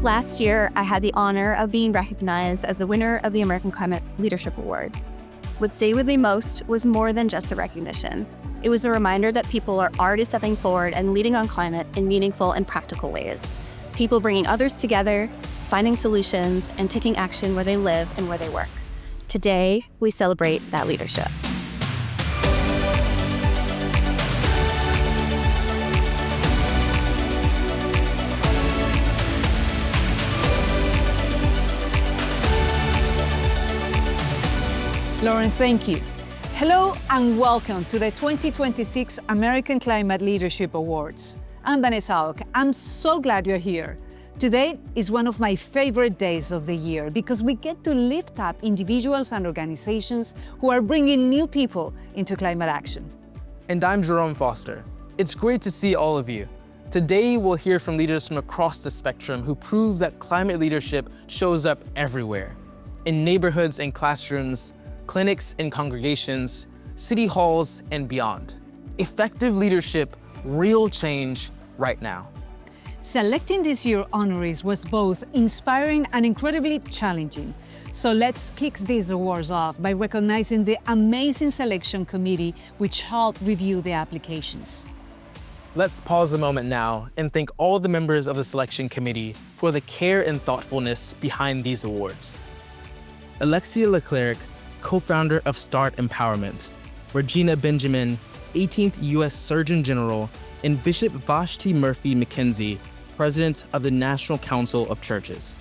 Last year, I had the honor of being recognized as the winner of the American Climate Leadership Awards. What stayed with me most was more than just the recognition. It was a reminder that people are already stepping forward and leading on climate in meaningful and practical ways. People bringing others together, finding solutions, and taking action where they live and where they work. Today, we celebrate that leadership. Lauren, thank you. Hello and welcome to the 2026 American Climate Leadership Awards. I'm Vanessa Hauc. I'm so glad you're here. Today is one of my favorite days of the year because we get to lift up individuals and organizations who are bringing new people into climate action. And I'm Jerome Foster. It's great to see all of you. Today, we'll hear from leaders from across the spectrum who prove that climate leadership shows up everywhere, in neighborhoods and classrooms, clinics and congregations, city halls, and beyond. Effective leadership, real change right now. Selecting this year's honorees was both inspiring and incredibly challenging. So let's kick these awards off by recognizing the amazing selection committee which helped review the applications. Let's pause a moment now and thank all the members of the selection committee for the care and thoughtfulness behind these awards. Alexia Leclercq, co-founder of Start Empowerment, Regina Benjamin, 18th U.S. Surgeon General, and Bishop Vashti Murphy McKenzie, President of the National Council of Churches.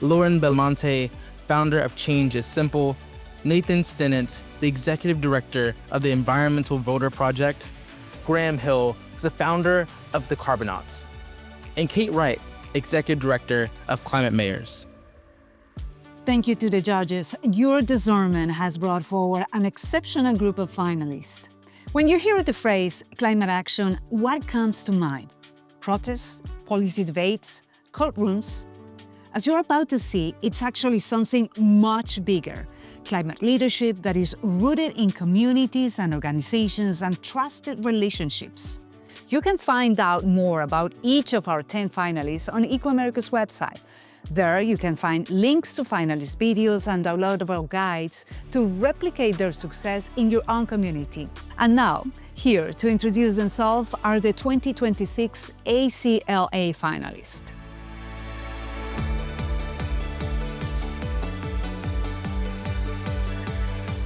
Lauren Belmonte, founder of Change is Simple, Nathan Stennett, the Executive Director of the Environmental Voter Project, Graham Hill, the founder of the Carbonauts, and Kate Wright, Executive Director of Climate Mayors. Thank you to the judges. Your discernment has brought forward an exceptional group of finalists. When you hear the phrase climate action, what comes to mind? Protests, policy debates, courtrooms? As you're about to see, it's actually something much bigger. Climate leadership that is rooted in communities and organizations and trusted relationships. You can find out more about each of our 10 finalists on ecoAmerica's website. There you can find links to finalist videos and downloadable guides to replicate their success in your own community. And now, here to introduce themselves are the 2026 ACLA finalists.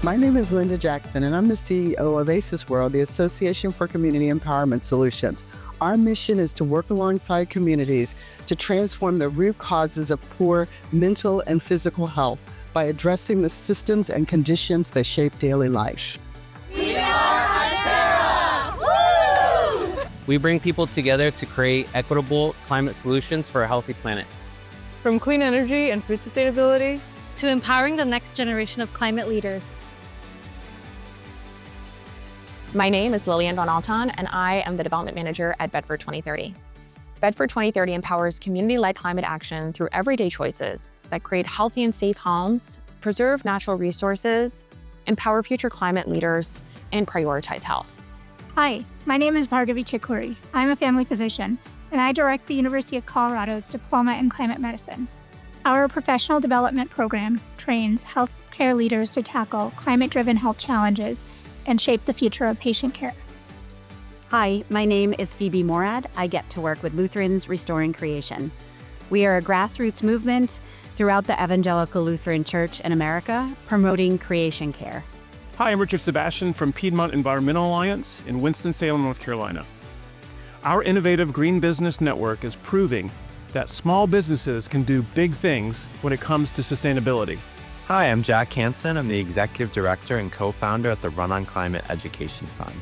My name is Linda Jackson, and I'm the CEO of ACES World, the Association for Community Empowerment Solutions. Our mission is to work alongside communities to transform the root causes of poor mental and physical health by addressing the systems and conditions that shape daily life. We are Ontario! Woo! We bring people together to create equitable climate solutions for a healthy planet. From clean energy and food sustainability to empowering the next generation of climate leaders. My name is Lillian Von Alton, and I am the Development Manager at Bedford 2030. Bedford 2030 empowers community-led climate action through everyday choices that create healthy and safe homes, preserve natural resources, empower future climate leaders, and prioritize health. Hi, my name is Bhargavi Chekuri. I'm a family physician, and I direct the University of Colorado's Diploma in Climate Medicine. Our professional development program trains healthcare leaders to tackle climate-driven health challenges and shape the future of patient care. Hi, my name is Phoebe Morad. I get to work with Lutherans Restoring Creation. We are a grassroots movement throughout the Evangelical Lutheran Church in America, promoting creation care. Hi, I'm Richard Sebastian from Piedmont Environmental Alliance in Winston-Salem, North Carolina. Our innovative green business network is proving that small businesses can do big things when it comes to sustainability. Hi, I'm Jack Hansen. I'm the Executive Director and co-founder at the Run on Climate Education Fund.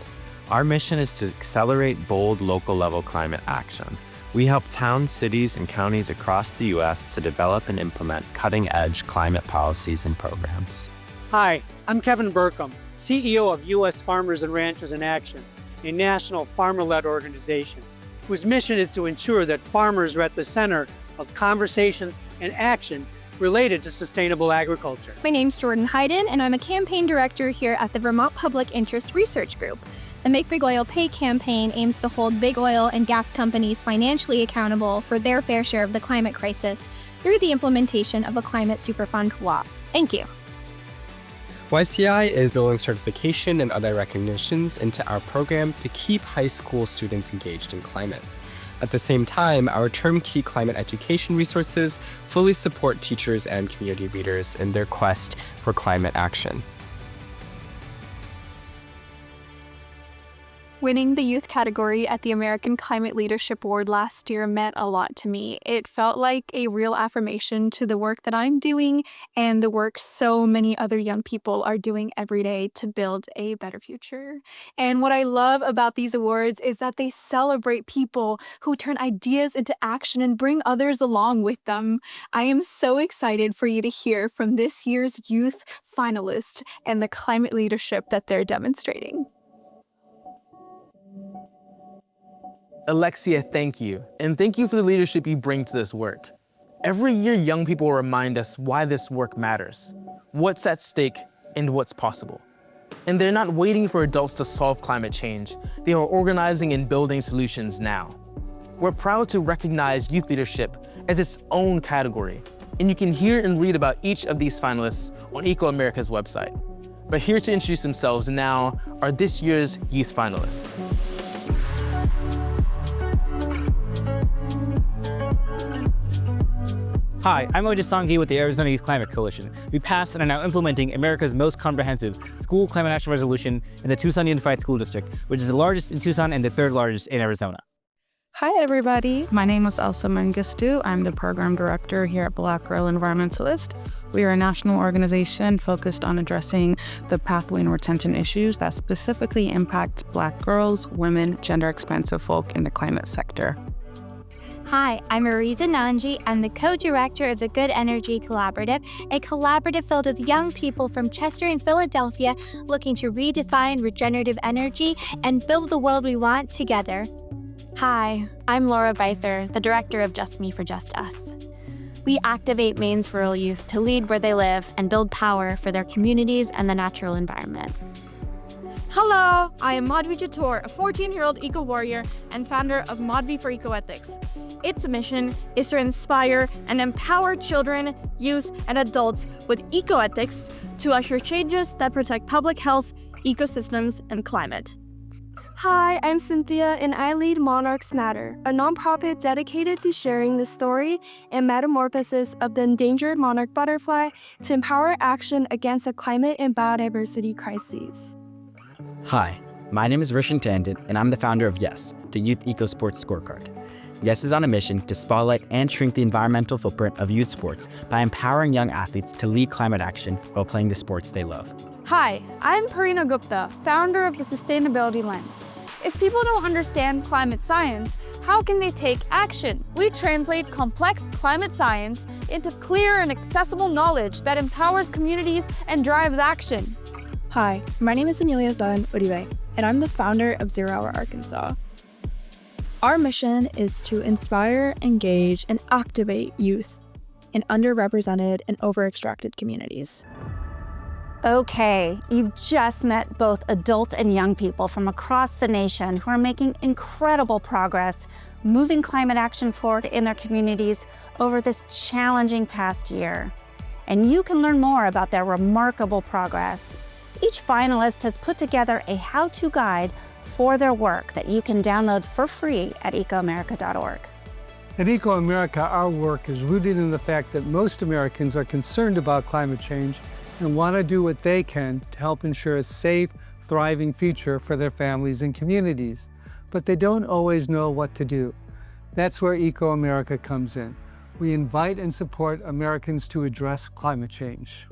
Our mission is to accelerate bold local-level climate action. We help towns, cities, and counties across the U.S. to develop and implement cutting-edge climate policies and programs. Hi, I'm Kevin Burkum, CEO of U.S. Farmers and Ranchers in Action, a national farmer-led organization whose mission is to ensure that farmers are at the center of conversations and action related to sustainable agriculture. My name's Jordan Hayden, and I'm a campaign director here at the Vermont Public Interest Research Group. The Make Big Oil Pay campaign aims to hold big oil and gas companies financially accountable for their fair share of the climate crisis through the implementation of a climate superfund law. Thank you. YCI is building certification and other recognitions into our program to keep high school students engaged in climate. At the same time, our turnkey climate education resources fully support teachers and community leaders in their quest for climate action. Winning the youth category at the American Climate Leadership Award last year meant a lot to me. It felt like a real affirmation to the work that I'm doing and the work so many other young people are doing every day to build a better future. And what I love about these awards is that they celebrate people who turn ideas into action and bring others along with them. I am so excited for you to hear from this year's youth finalists and the climate leadership that they're demonstrating. Alexia, thank you. And thank you for the leadership you bring to this work. Every year, young people remind us why this work matters, what's at stake, and what's possible. And they're not waiting for adults to solve climate change. They are organizing and building solutions now. We're proud to recognize youth leadership as its own category. And you can hear and read about each of these finalists on ecoAmerica's website. But here to introduce themselves now are this year's youth finalists. Hi, I'm Otis with the Arizona Youth Climate Coalition. We passed and are now implementing America's most comprehensive school climate action resolution in the Tucson Unified School District, which is the largest in Tucson and the third largest in Arizona. Hi everybody, my name is Elsa Mengistu. I'm the program director here at Black Girl Environmentalist. We are a national organization focused on addressing the pathway and retention issues that specifically impact Black girls, women, gender-expansive folk in the climate sector. Hi, I'm Ariza Nanji. I'm the co-director of the Good Energy Collaborative, a collaborative filled with young people from Chester and Philadelphia looking to redefine regenerative energy and build the world we want together. Hi, I'm Laura Beither, the director of Just Me for Just Us. We activate Maine's rural youth to lead where they live and build power for their communities and the natural environment. Hello, I am Madhvi Chatur, a 14-year-old eco-warrior and founder of Madhvi for Ecoethics. Its mission is to inspire and empower children, youth, and adults with ecoethics to usher changes that protect public health, ecosystems, and climate. Hi, I'm Cynthia, and I lead Monarchs Matter, a nonprofit dedicated to sharing the story and metamorphosis of the endangered monarch butterfly to empower action against the climate and biodiversity crises. Hi, my name is Rishin, and I'm the founder of YES, the Youth Eco Sports Scorecard. YES is on a mission to spotlight and shrink the environmental footprint of youth sports by empowering young athletes to lead climate action while playing the sports they love. Hi, I'm Parina Gupta, founder of the Sustainability Lens. If people don't understand climate science, how can they take action? We translate complex climate science into clear and accessible knowledge that empowers communities and drives action. Hi, my name is Amelia Zan Uribe, and I'm the founder of Zero Hour Arkansas. Our mission is to inspire, engage, and activate youth in underrepresented and over-extracted communities. Okay, you've just met both adults and young people from across the nation who are making incredible progress moving climate action forward in their communities over this challenging past year. And you can learn more about their remarkable progress. Each finalist has put together a how-to guide for their work that you can download for free at ecoamerica.org. At ecoAmerica, our work is rooted in the fact that most Americans are concerned about climate change and want to do what they can to help ensure a safe, thriving future for their families and communities. But they don't always know what to do. That's where ecoAmerica comes in. We invite and support Americans to address climate change.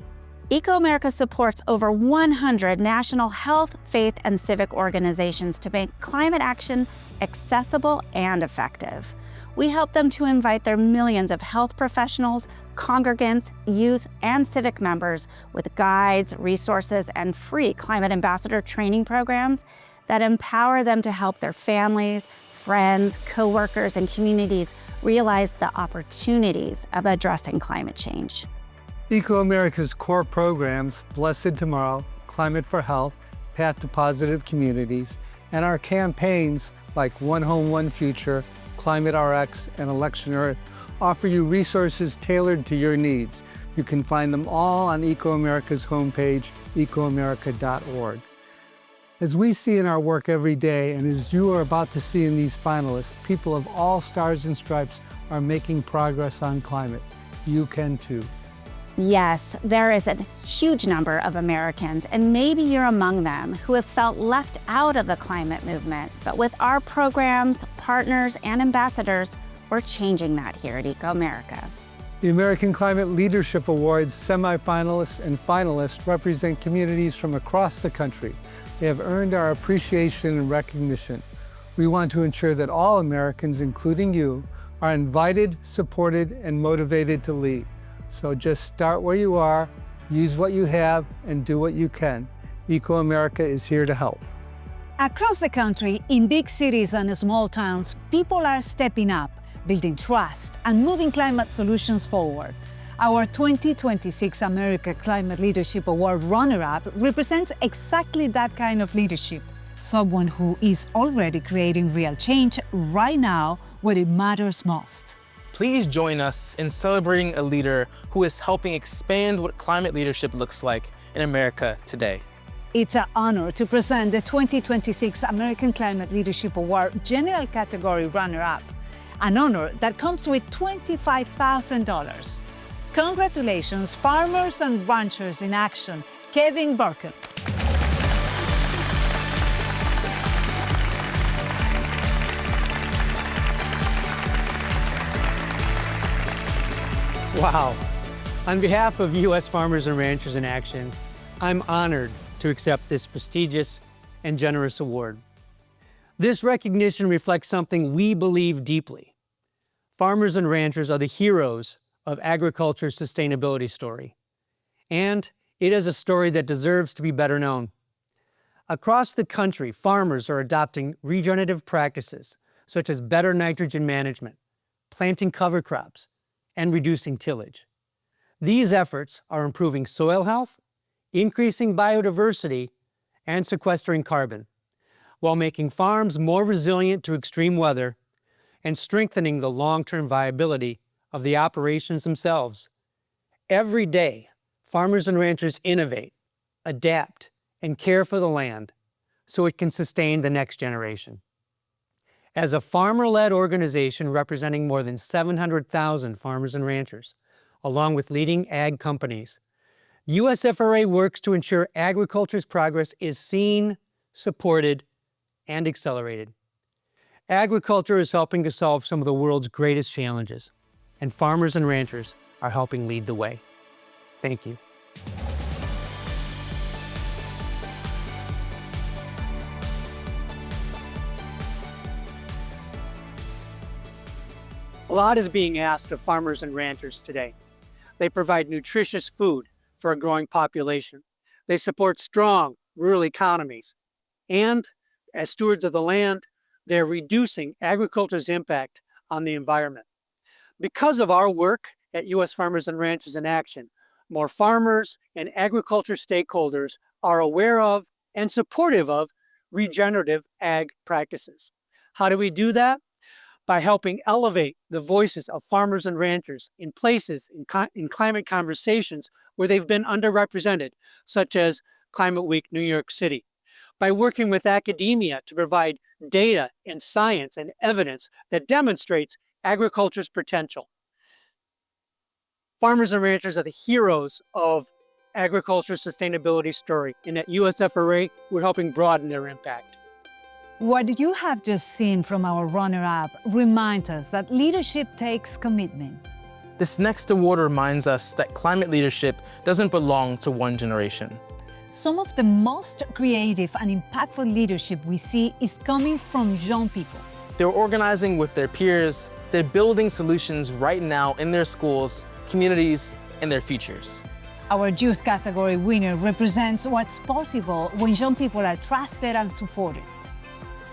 ecoAmerica supports over 100 national health, faith, and civic organizations to make climate action accessible and effective. We help them to invite their millions of health professionals, congregants, youth, and civic members with guides, resources, and free climate ambassador training programs that empower them to help their families, friends, coworkers, and communities realize the opportunities of addressing climate change. ecoAmerica's core programs, Blessed Tomorrow, Climate for Health, Path to Positive Communities, And our campaigns like One Home, One Future, Climate RX, and Election Earth offer you resources tailored to your needs. You can find them all on ecoAmerica's homepage, ecoamerica.org. As we see in our work every day, and as you are about to see in these finalists, people of all stars and stripes are making progress on climate. You can too. Yes, there is a huge number of Americans, and maybe you're among them, who have felt left out of the climate movement. But with our programs, partners, and ambassadors, we're changing that here at ecoAmerica. The American Climate Leadership Awards semifinalists and finalists represent communities from across the country. They have earned our appreciation and recognition. We want to ensure that all Americans, including you, are invited, supported, and motivated to lead. So just start where you are, use what you have, and do what you can. ecoAmerica is here to help. Across the country, in big cities and small towns, people are stepping up, building trust, and moving climate solutions forward. Our 2026 America Climate Leadership Award runner-up represents exactly that kind of leadership. Someone who is already creating real change right now where it matters most. Please join us in celebrating a leader who is helping expand what climate leadership looks like in America today. It's an honor to present the 2026 American Climate Leadership Award General Category runner-up, an honor that comes with $25,000. Congratulations, farmers and ranchers in action, Kevin Burkum. Wow. On behalf of U.S. Farmers and Ranchers in Action, I'm honored to accept this prestigious and generous award. This recognition reflects something we believe deeply. Farmers and ranchers are the heroes of agriculture's sustainability story, and it is a story that deserves to be better known. Across the country, farmers are adopting regenerative practices such as better nitrogen management, planting cover crops, and reducing tillage. These efforts are improving soil health, increasing biodiversity, and sequestering carbon, while making farms more resilient to extreme weather and strengthening the long-term viability of the operations themselves. Every day, farmers and ranchers innovate, adapt, and care for the land so it can sustain the next generation. As a farmer-led organization representing more than 700,000 farmers and ranchers, along with leading ag companies, USFRA works to ensure agriculture's progress is seen, supported, and accelerated. Agriculture is helping to solve some of the world's greatest challenges, and farmers and ranchers are helping lead the way. Thank you. A lot is being asked of farmers and ranchers today. They provide nutritious food for a growing population. They support strong rural economies. And as stewards of the land, they're reducing agriculture's impact on the environment. Because of our work at U.S. Farmers and Ranchers in Action, more farmers and agriculture stakeholders are aware of and supportive of regenerative ag practices. How do we do that? By helping elevate the voices of farmers and ranchers in places in climate conversations where they've been underrepresented, such as Climate Week New York City. By working with academia to provide data and science and evidence that demonstrates agriculture's potential. Farmers and ranchers are the heroes of agriculture's sustainability story, and at USFRA, we're helping broaden their impact. What you have just seen from our runner-up reminds us that leadership takes commitment. This next award reminds us that climate leadership doesn't belong to one generation. Some of the most creative and impactful leadership we see is coming from young people. They're organizing with their peers, they're building solutions right now in their schools, communities, and their futures. Our youth category winner represents what's possible when young people are trusted and supported.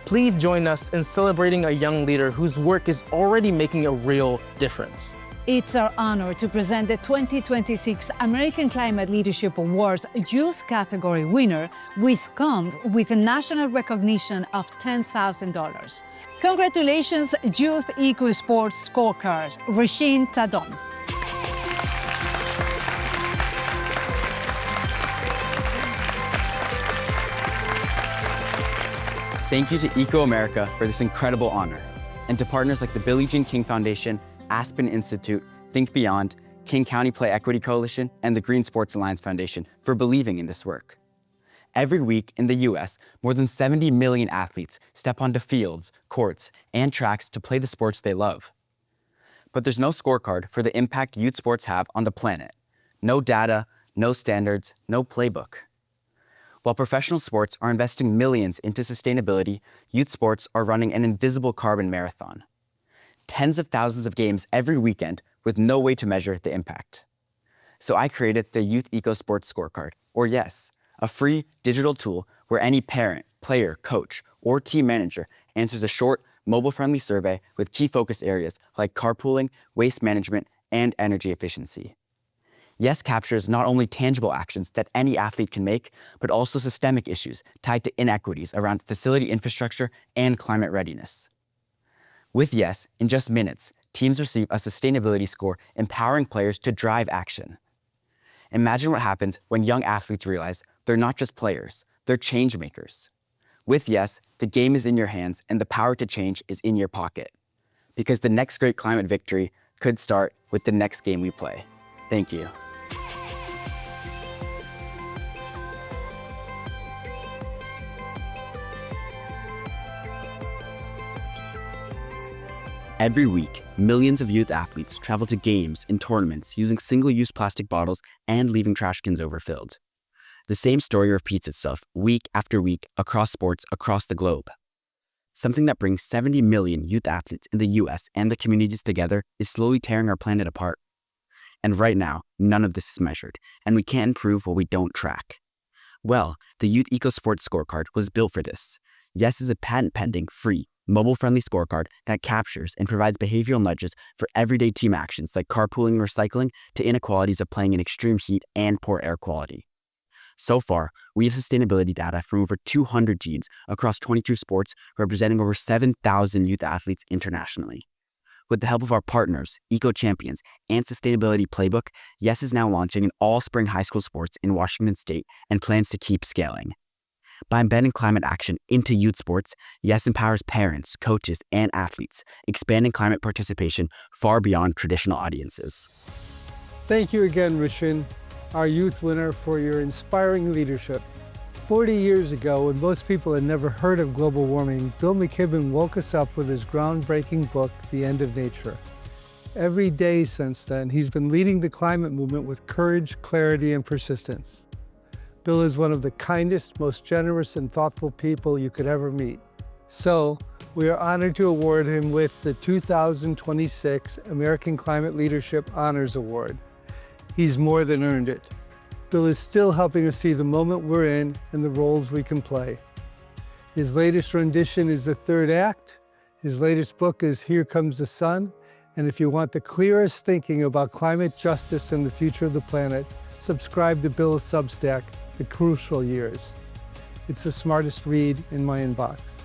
Please join us in celebrating a young leader whose work is already making a real difference. It's our honor to present the 2026 American Climate Leadership Awards Youth Category winner, Wisconsin, with a national recognition of $10,000. Congratulations, Youth Eco Sports Scorecard, Rishin Tandon. Thank you to ecoAmerica for this incredible honor, and to partners like the Billie Jean King Foundation, Aspen Institute, Think Beyond, King County Play Equity Coalition, and the Green Sports Alliance Foundation for believing in this work. Every week in the US, more than 70 million athletes step onto fields, courts, and tracks to play the sports they love. But there's no scorecard for the impact youth sports have on the planet. No data, no standards, no playbook. While professional sports are investing millions into sustainability, youth sports are running an invisible carbon marathon. Tens of thousands of games every weekend with no way to measure the impact. So I created the Youth Eco Sports Scorecard, or YES, a free digital tool where any parent, player, coach, or team manager answers a short, mobile-friendly survey with key focus areas like carpooling, waste management, and energy efficiency. YES captures not only tangible actions that any athlete can make, but also systemic issues tied to inequities around facility infrastructure and climate readiness. With YES, in just minutes, teams receive a sustainability score empowering players to drive action. Imagine what happens when young athletes realize they're not just players, they're change makers. With YES, the game is in your hands and the power to change is in your pocket. Because the next great climate victory could start with the next game we play. Thank you. Every week, millions of youth athletes travel to games and tournaments using single-use plastic bottles and leaving trash cans overfilled. The same story repeats itself week after week across sports across the globe. Something that brings 70 million youth athletes in the US and the communities together is slowly tearing our planet apart. And right now, none of this is measured, and we can't improve what we don't track. Well, the Youth Eco Sports Scorecard was built for this. YES is a patent-pending, free, mobile-friendly scorecard that captures and provides behavioral nudges for everyday team actions like carpooling and recycling to inequalities of playing in extreme heat and poor air quality. So far, we have sustainability data from over 200 teams across 22 sports representing over 7,000 youth athletes internationally. With the help of our partners, Eco Champions, and Sustainability Playbook, YES is now launching in all spring high school sports in Washington State and plans to keep scaling. By embedding climate action into youth sports, YES empowers parents, coaches, and athletes, expanding climate participation far beyond traditional audiences. Thank you again, Rishin, our youth winner, for your inspiring leadership. 40 years ago, when most people had never heard of global warming, Bill McKibben woke us up with his groundbreaking book, The End of Nature. Every day since then, he's been leading the climate movement with courage, clarity, and persistence. Bill is one of the kindest, most generous, and thoughtful people you could ever meet. So, we are honored to award him with the 2026 American Climate Leadership Honors Award. He's more than earned it. Bill is still helping us see the moment we're in and the roles we can play. His latest rendition is The Third Act. His latest book is Here Comes the Sun. And if you want the clearest thinking about climate justice and the future of the planet, subscribe to Bill's Substack, The Crucial Years. It's the smartest read in my inbox.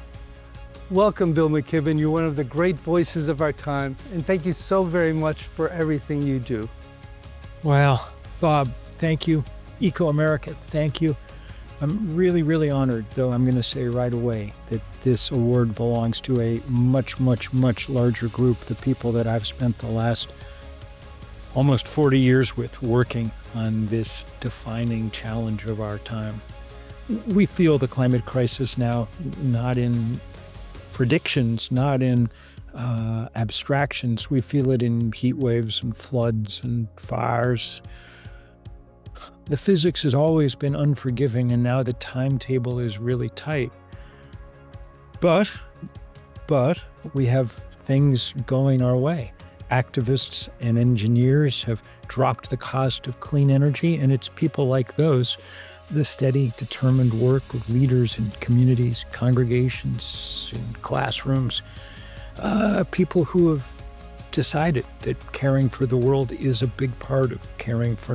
Welcome, Bill McKibben. You're one of the great voices of our time, and thank you so very much for everything you do. Well, Bob, thank you. ecoAmerica, thank you. I'm really, really honored, though I'm going to say right away that this award belongs to a much, much, much larger group, the people that I've spent the last almost 40 years with working on this defining challenge of our time. We feel the climate crisis now, not in predictions, not in abstractions. We feel it in heat waves and floods and fires. The physics has always been unforgiving, and now the timetable is really tight. But we have things going our way. Activists and engineers have dropped the cost of clean energy, and it's people like those, the steady, determined work of leaders in communities, congregations, in classrooms, people who have decided that caring for the world is a big part of caring for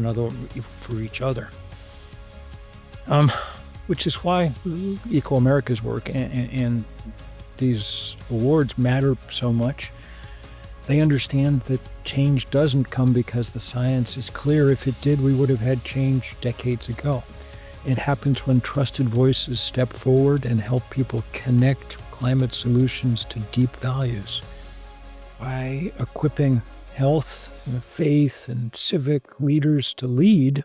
each other. Which is why ecoAmerica's work and these awards matter so much. They understand that change doesn't come because the science is clear. If it did, we would have had change decades ago. It happens when trusted voices step forward and help people connect climate solutions to deep values. By equipping health, faith, and civic leaders to lead,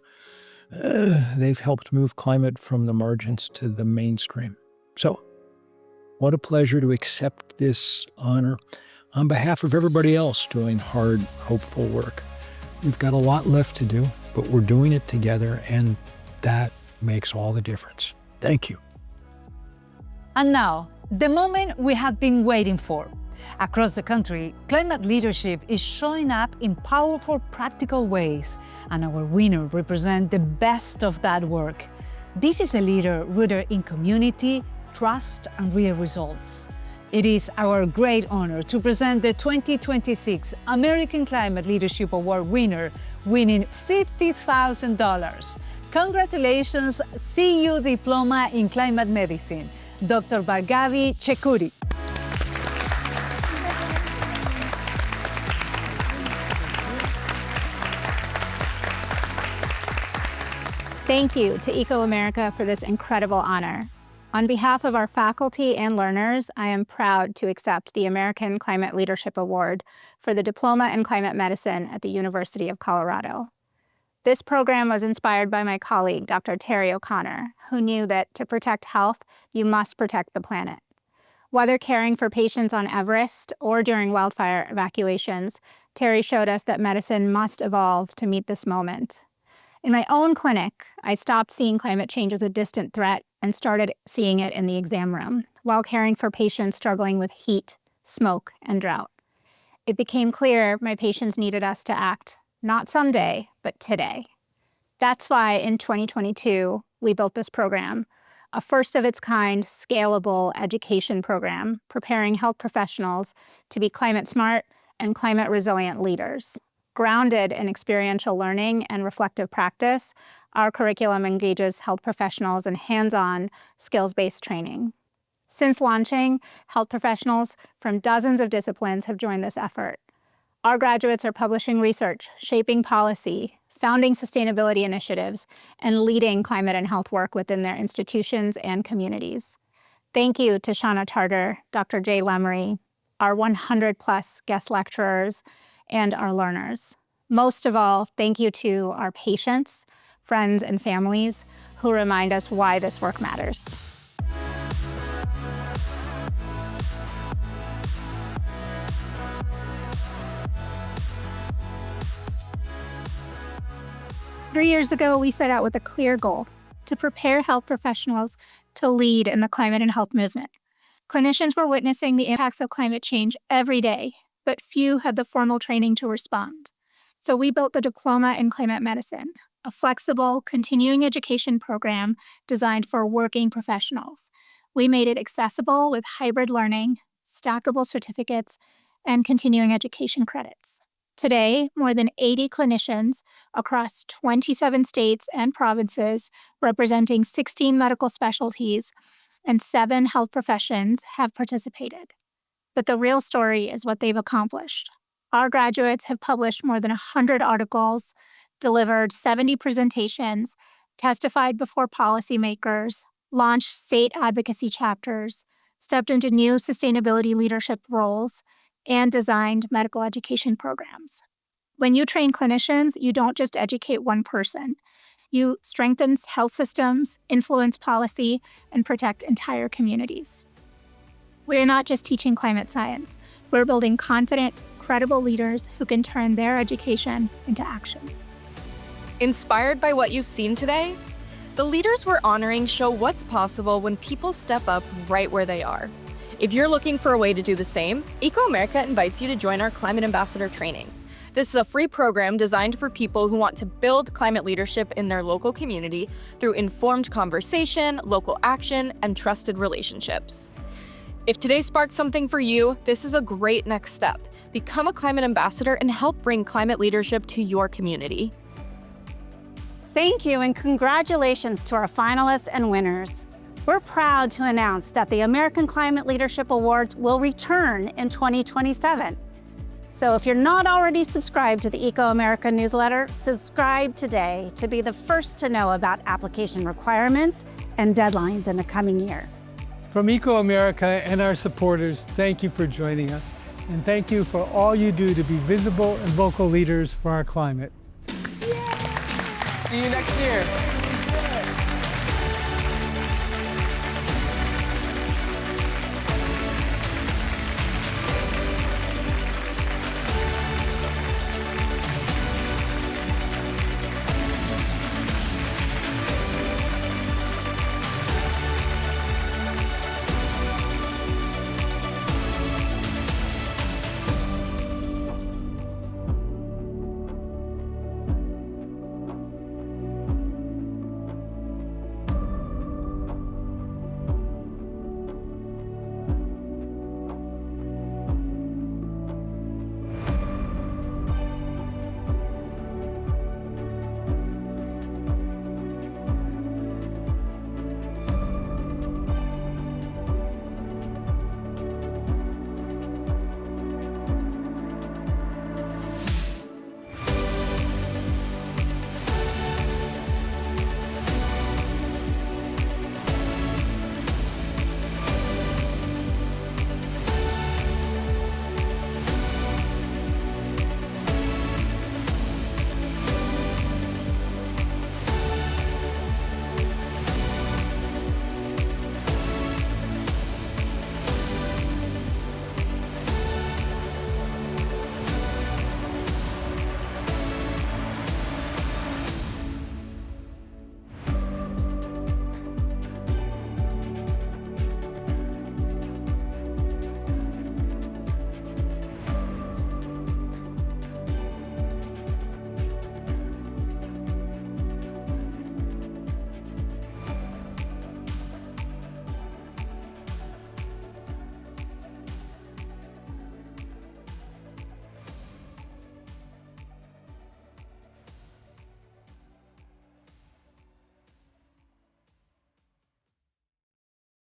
they've helped move climate from the margins to the mainstream. So, what a pleasure to accept this honor on behalf of everybody else doing hard, hopeful work. We've got a lot left to do, but we're doing it together, and that makes all the difference. Thank you. And now, the moment we have been waiting for. Across the country, climate leadership is showing up in powerful, practical ways, and our winner represents the best of that work. This is a leader rooted in community, trust, and real results. It is our great honor to present the 2026 American Climate Leadership Award winner, winning $50,000. Congratulations, CU Diploma in Climate Medicine, Dr. Bhargavi Chekuri. Thank you to ecoAmerica for this incredible honor. On behalf of our faculty and learners, I am proud to accept the American Climate Leadership Award for the Diploma in Climate Medicine at the University of Colorado. This program was inspired by my colleague, Dr. Terry O'Connor, who knew that to protect health, you must protect the planet. Whether caring for patients on Everest or during wildfire evacuations, Terry showed us that medicine must evolve to meet this moment. In my own clinic, I stopped seeing climate change as a distant threat and started seeing it in the exam room while caring for patients struggling with heat, smoke, and drought. It became clear my patients needed us to act, not someday, but today. That's why in 2022, we built this program, a first-of-its-kind, scalable education program preparing health professionals to be climate-smart and climate-resilient leaders. Grounded in experiential learning and reflective practice, our curriculum engages health professionals in hands-on, skills-based training. Since launching, health professionals from dozens of disciplines have joined this effort. Our graduates are publishing research, shaping policy, founding sustainability initiatives, and leading climate and health work within their institutions and communities. Thank you to Shauna Tarter, Dr. Jay Lemery, our 100-plus guest lecturers, and our learners. Most of all, thank you to our patients, friends, and families who remind us why this work matters. Three years ago, we set out with a clear goal: to prepare health professionals to lead in the climate and health movement. Clinicians were witnessing the impacts of climate change every day, but few had the formal training to respond. So we built the Diploma in Climate Medicine, a flexible, continuing education program designed for working professionals. We made it accessible with hybrid learning, stackable certificates, and continuing education credits. Today, more than 80 clinicians across 27 states and provinces, representing 16 medical specialties and 7 health professions, have participated. But the real story is what they've accomplished. Our graduates have published more than 100 articles, delivered 70 presentations, testified before policymakers, launched state advocacy chapters, stepped into new sustainability leadership roles, and designed medical education programs. When you train clinicians, you don't just educate one person. You strengthen health systems, influence policy, and protect entire communities. We're not just teaching climate science. We're building confident, credible leaders who can turn their education into action. Inspired by what you've seen today? The leaders we're honoring show what's possible when people step up right where they are. If you're looking for a way to do the same, ecoAmerica invites you to join our Climate Ambassador training. This is a free program designed for people who want to build climate leadership in their local community through informed conversation, local action, and trusted relationships. If today sparked something for you, this is a great next step. Become a climate ambassador and help bring climate leadership to your community. Thank you and congratulations to our finalists and winners. We're proud to announce that the American Climate Leadership Awards will return in 2027. So if you're not already subscribed to the ecoAmerica newsletter, subscribe today to be the first to know about application requirements and deadlines in the coming year. From ecoAmerica and our supporters, thank you for joining us. And thank you for all you do to be visible and vocal leaders for our climate. See you next year.